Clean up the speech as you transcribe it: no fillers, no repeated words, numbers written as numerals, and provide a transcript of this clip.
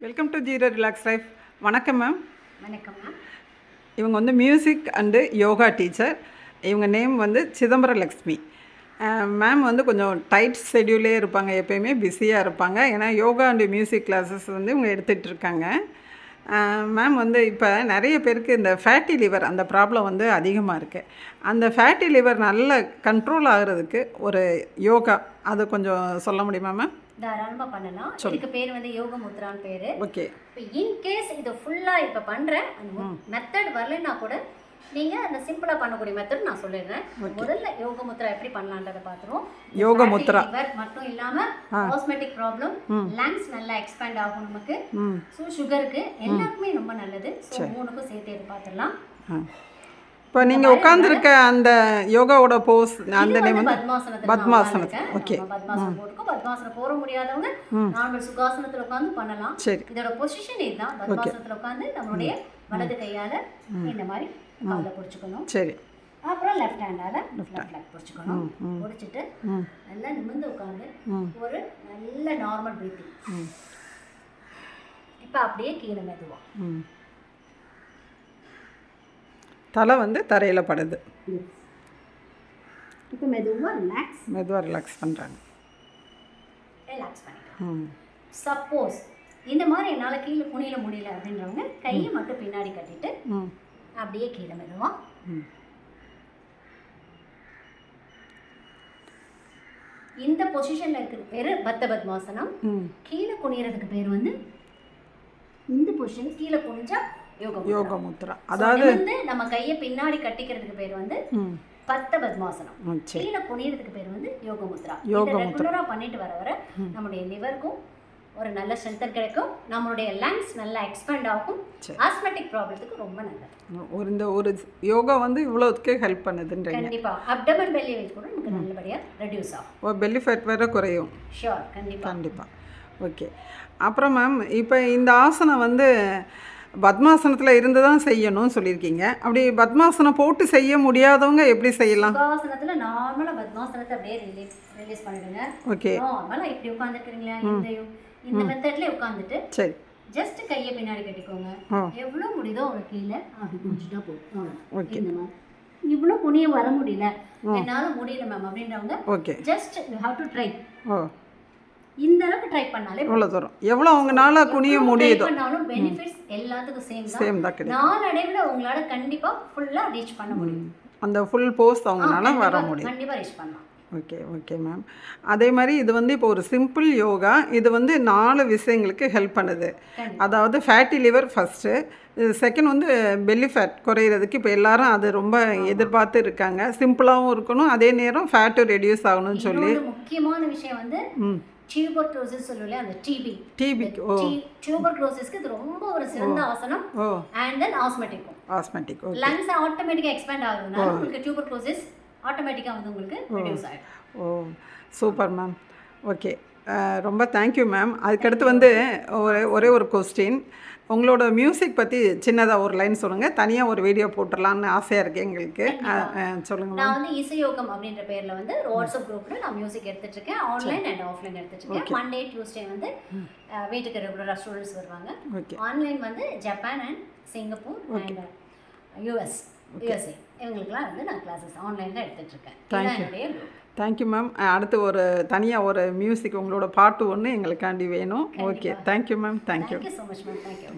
Welcome to zero relax life. வணக்கம் ma'am. வணக்கம் ma'am. இவங்க வந்து மியூசிக் அண்டு யோகா டீச்சர். இவங்க நேம் வந்து சிதம்பரம் லக்ஷ்மி. மேம் வந்து கொஞ்சம் டைட் ஷெட்யூலே இருப்பாங்க, எப்போயுமே பிஸியாக இருப்பாங்க. ஏன்னா யோகா அண்டு மியூசிக் கிளாஸஸ் வந்து இவங்க எடுத்துகிட்டு இருக்காங்க. மேம் வந்து இப்போ நிறைய பேருக்கு இந்த ஃபேட்டி லிவர் அந்த ப்ராப்ளம் வந்து அதிகமாக இருக்குது. அந்த ஃபேட்டி லிவர் நல்ல கண்ட்ரோல் ஆகிறதுக்கு ஒரு யோகா அது கொஞ்சம் சொல்ல முடியுமா மேம்? தாராளமாக பண்ணலாம். இதுக்கு பேர் வந்து யோக முத்ரான்னு பேர். ஓகே. இப்போ இன்கேஸ் இது ஃபுல்லாக இப்போ பண்ணுறேன் அந்த மெத்தட் வரலைன்னா கூட நீங்கள் அந்த சிம்பிளாக பண்ணக்கூடிய மெத்தட் நான் சொல்லிடுறேன். முதல்ல யோக முத்ரா எப்படி பண்ணலான்றதை பார்த்துருவோம். யோக முத்ரா மட்டும் இல்லாமல் காஸ்மெட்டிக் ப்ராப்ளம், லங்ஸ் நல்லா எக்ஸ்பேண்ட் ஆகும் நமக்கு, ஸோ சுகருக்கு எல்லாருக்குமே ரொம்ப நல்லது. ஸோ மூணுக்கும் சேர்த்து எது பார்த்துடலாம். இப்போ நீங்கள் உட்காந்துருக்க அந்த யோகாவோட போஸ் அந்த நேம் வந்து பத்மாசனம். ஓகே, பத்மாசனம் போட்டுக்கோ. பத்மாசனம் போட முடியாதவங்க நார்மல் சுகாசனத்தில் உட்காந்து பண்ணலாம். சரி, இதோட பொசிஷன் இதுதான். பத்மாசனத்தில் உட்காந்து நம்மளுடைய வலது கையால் இந்த மாதிரி காலை பிடிச்சிக்கணும். சரி, அப்புறம் லெஃப்ட் ஹேண்டால் லெஃப்ட் லெக் பிடிச்சிக்கணும். பிடிச்சிட்டு நல்லா நிமிர்ந்து உட்காந்து ஒரு நல்ல நார்மல் ப்ரீத்திங். இப்போ அப்படியே கீழே மெதுவா தலை வந்து தரையில் படுது. இப்போ மெதுவாக ரிலாக்ஸ் பண்ணுறாங்க. ரிலாக்ஸ் பண்ணிக்கலாம். சப்போஸ் இந்த மாதிரி என்னால் கீழே குனியில முடியல அப்படின்றவங்க கையை மட்டும் பின்னாடி கட்டிட்டு அப்படியே கீழே மெதுவா இந்த பொசிஷனில் இருக்கிறது பேர் பத்த பத்மாசனம். கீழே குனியறதுக்கு பேர் வந்து இந்த பொசிஷன் கீழே குனிஞ்சா யோக முத்ரா. அதாவது வந்து நம்ம கையை பின்னாடி கட்டிக்கிறதுக்கு பேர் வந்து பத்த பத்மாசனம். கீழே குனியறதுக்கு பேர் வந்து யோக முத்ரா. ரெகுலரா பண்ணிட்டு வர வர நம்மளுடைய லிவருக்கும் ஒரு நல்ல ஸ்ட்ரென்த் கிடைக்கும், நம்மளுடைய லங்ஸ் நல்லா எக்ஸ்பேண்ட் ஆகும், ஆஸ்மெட்டிக் ப்ராப்ளத்துக்கு ரொம்ப நல்லது. இந்த ஒரு யோகா வந்து இவ்வளோத்துக்கே ஹெல்ப் பண்ணுதுன்றீங்க. கண்டிப்பா அப்டமன் பெல்லி வெயிட் கூட நமக்கு நல்லபடியா ரெடியூஸ் ஆகும். பெல்லி ஃபேட் வேற குறையும். ஷூர், கண்டிப்பா. ஓகே. அப்புறம் மேம் இப்போ இந்த ஆசனம் வந்து பத்மாசனத்தில் இருந்து தான் செய்யணும்னு சொல்லியிருக்கீங்க. அப்படி பத்மாசனம் போட்டு செய்ய முடியாதவங்க எப்படி செய்யலாம்? சுகாசனத்தில் நார்மலாக பத்மாசனத்தை அப்படியே ரிலீஸ் பண்ணிடுங்க. ஓகே. நார்மலாக இப்படி உட்காந்துருக்கீங்களா, இந்த மெத்தட்லேயே உட்காந்துட்டு சரி ஜஸ்ட் கையை பின்னாடி கட்டிக்கோங்க. எவ்வளோ முடியுதோ அவ்வளோ கீழே அப்படி குடிச்சுட்டா போதும். ஓகே. இந்த மாதிரி இவ்வளோ குனிய வர முடியல, என்னால் முடியல மேம் அப்படின்றவங்க okay just you have to try. இந்த அளவுக்கு ட்ரை பண்ணாலே எவ்வளோ தூரம் எவ்வளோ அவங்கனால குனிய முடியுது பண்ணாலும் பெனிஃபிட்ஸ் எல்லாத்துக்கும் சேம் தான் கிடைக்கும். நாளடைவில் உங்களால கண்டிப்பா ஃபுல்லா ரீச் பண்ண முடியும். அந்த ஃபுல் போஸ்ட் அவங்கனால வர முடியும். கண்டிப்பா ரீச் பண்ணலாம். Okay ma'am. அதே மாதிரி இது வந்து இப்போ ஒரு சிம்பிள் யோகா. இது வந்து 4 விஷயங்களுக்கு ஹெல்ப் பண்ணுது. அதாவது ஃபேட்டி லிவர் ஃபஸ்ட்டு, செகண்ட் வந்து பெல்லி ஃபேட் குறையிறதுக்கு இப்போ எல்லாரும் அது ரொம்ப எதிர்பார்த்து இருக்காங்க. சிம்பிளாகவும் இருக்கணும், அதே நேரம் ஃபேட்டும் ரெடியூஸ் ஆகணும்னு சொல்லி. முக்கியமான விஷயம் வந்து டியூபர்குலோசிஸ் சொல்லுவீங்க, அந்த டிபி. டியூபர்குலோசிஸ்க்கு இது ரொம்ப ஒரு சிறந்த ஆசனம். அண்ட் தென் ஆஸ்மெட்டிக் லங்ஸ் ஆட்டோமேட்டிக்கா எக்ஸ்பேண்ட் ஆகுதுனால உங்களுக்கு டியூபர்குலோசிஸ் ஆட்டோமேட்டிக்கா வந்து உங்களுக்கு ரெடியூஸ் ஆயிடும். Super ma'am. ஓகே, ரொம்ப தேங்க்யூ மேம். அதுக்கடுத்து வந்து ஒரே ஒரு கொஸ்டின். உங்களோட மியூசிக் பற்றி சின்னதாக ஒரு லைன் சொல்லுங்கள். தனியாக ஒரு வீடியோ போட்டுடலான்னு ஆசையாக இருக்குது எங்களுக்கு. சொல்லுங்கள். நான் வந்து இசையோகம் அப்படின்ற பேரில் வந்து வாட்ஸ்அப் குரூப்பில் நான் மியூசிக் எடுத்துகிட்ருக்கேன். ஆன்லைன் அண்ட் ஆஃப்லைன் எடுத்துகிட்ருக்கேன். மண்டே டியூஸ்டே வந்து வீட்டுக்கு ரெகுலராக ஸ்டூடெண்ட்ஸ் வருவாங்க. ஆன்லைன் வந்து Japan and Singapore and USA இவங்களுக்குலாம் வந்து நான் கிளாஸஸ் ஆன்லைனில் எடுத்துகிட்ருக்கேன். Thank you ma'am. அடுத்து ஒரு தனியாக ஒரு மியூசிக் உங்களோட பாட்டு ஒன்று எங்களுக்காண்டி வேணும். Okay, thank you ma'am. Thank you so much ma'am. Thank you.